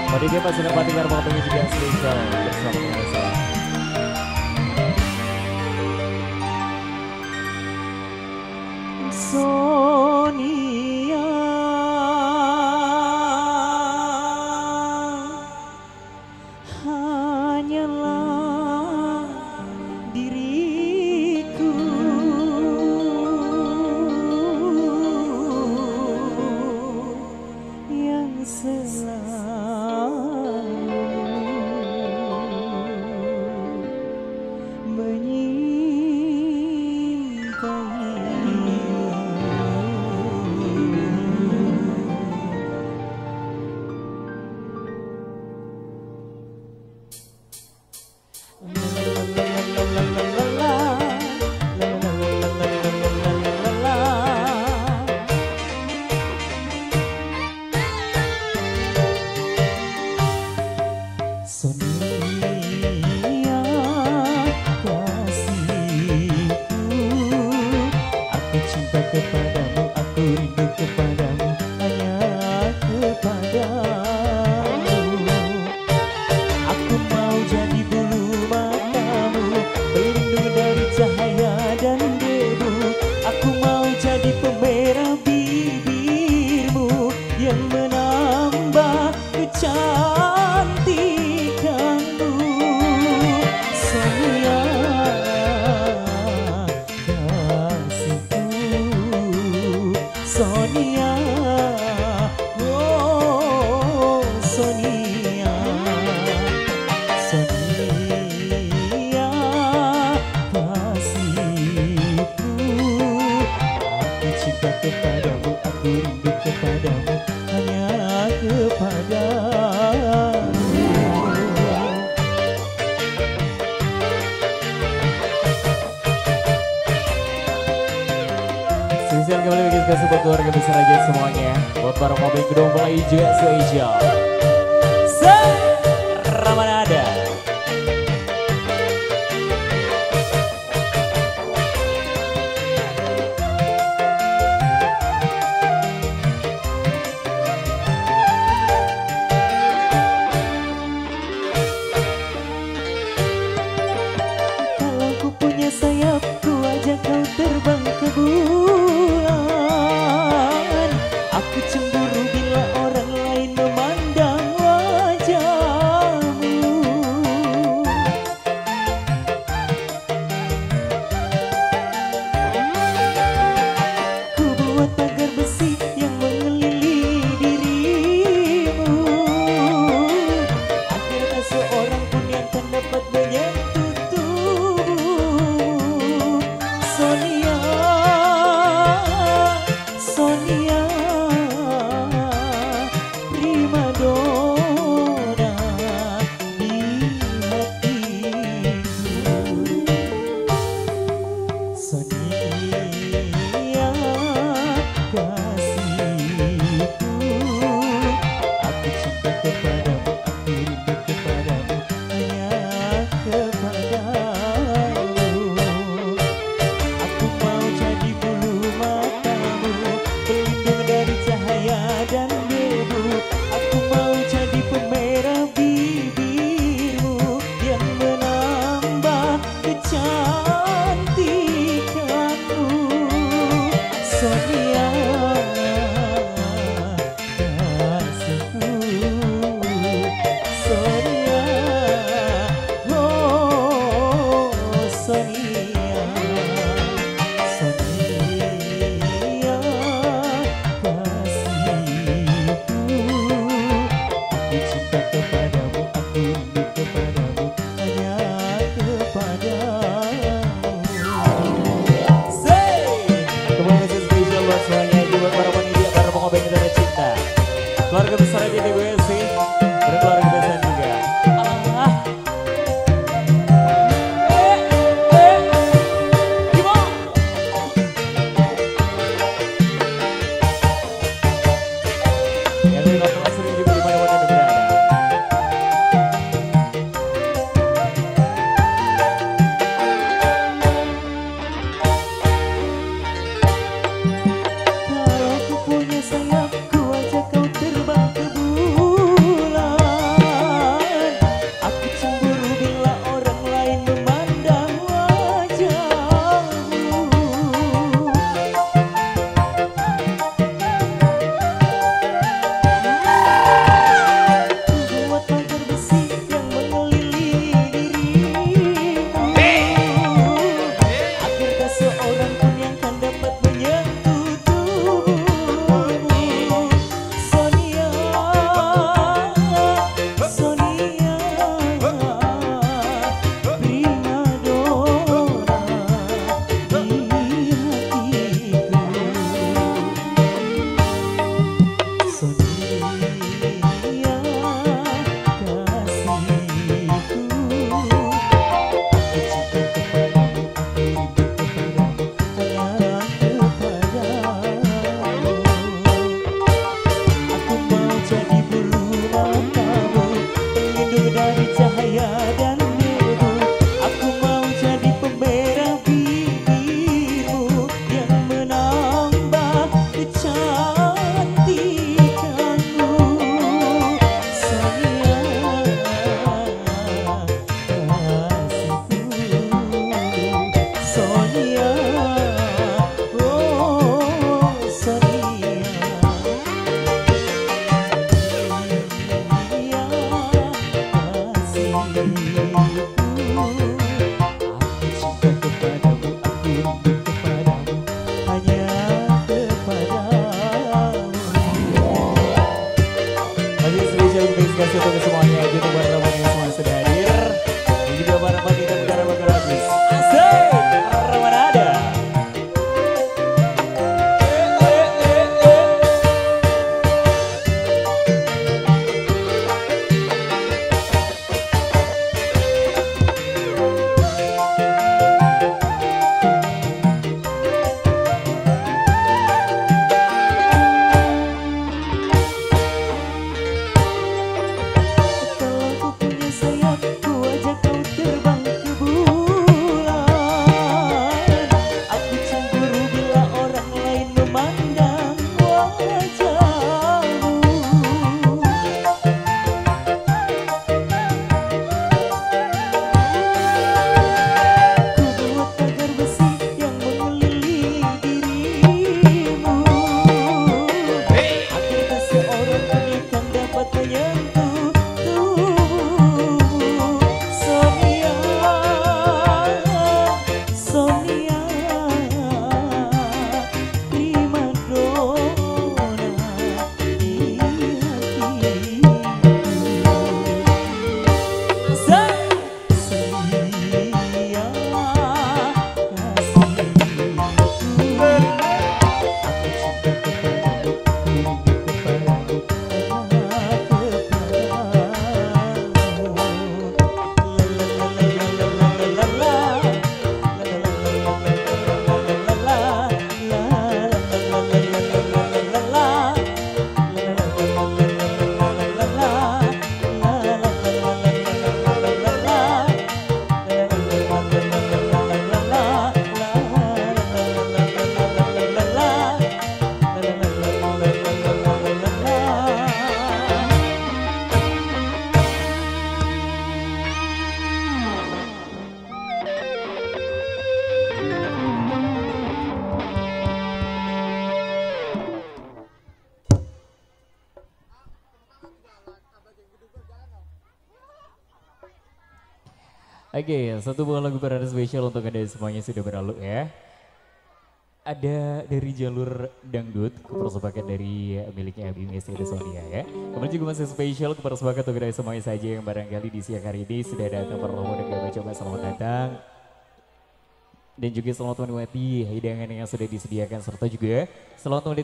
Mari kita senapati karena waktunya juga spesial bersama dengan saya. Sonia hanyalah diriku yang selalu Sonia kasihku, aku cinta kepadamu, aku rindu kepadamu, hanya kepadamu. Aku mau jadi bulu matamu, berlindung dari cahaya dan debu. Aku mau jadi pemerah bibirmu yang menambah kecantikanmu. Sonia kasihku, Sonia, oh Sonia, Sonia kasihku, aku cinta kepadamu, aku rindu kepadamu, hanya kepadamu. Spesial kembali bagi kita support keluarga besar aja semuanya. Buat para mobil gedung mulai juga spesial. Ramanada. Kalau ku punya sayap, ku ajak kau terbang ke bulan. Aku cemburu bila orang lain memandang wajahmu. Ku buat pagar besi yang mengelilingi dirimu, agar tak seorang pun yang tak dapat menyentuh tubuhmu. Sonia, Sonia, primadona di hatiku. Sonia kasihku, aku cinta kepadamu, aku rindu kepadamu, hanya kepadamu. Aku mau jadi bulu matamu, pelindung dari cahaya dan debu. Aku mau jadi pemerah bibirmu yang menambah kecantikanmu. Sonia kasihku, Sonia, oh Sonia, Sonia kasihku, aku cinta kepadamu, aku rindu kepadamu, hanya kepadamu. Kemudian spesial buat semuanya, juga para panitia, para pengobeng kita cinta, keluarga besar JTBWC, dan keluarga besar juga. Allah. Yang terima kasih juga di mana-mana Anda berada. Kalau ku punya sayap, ku ajak kau terbang ke kasih untuk semuanya youtuber Ramadhan yang semua sudah hadir. Dan juga para panitia negara bagus. Asik, Ramadhan. Oke, satu buah lagu parade spesial untuk Anda semuanya sudah berlalu ya. Ada dari jalur dangdut, kepersembahan dari miliknya Abi Messi dan Sonia ya. Kemudian juga masih spesial kepersembahan untuk Anda semuanya saja yang barangkali di siang hari ini sudah datang bertemu dengan coba selamat datang. Dan juga selamat menikmati hidangan yang sudah disediakan serta juga selamat menikmati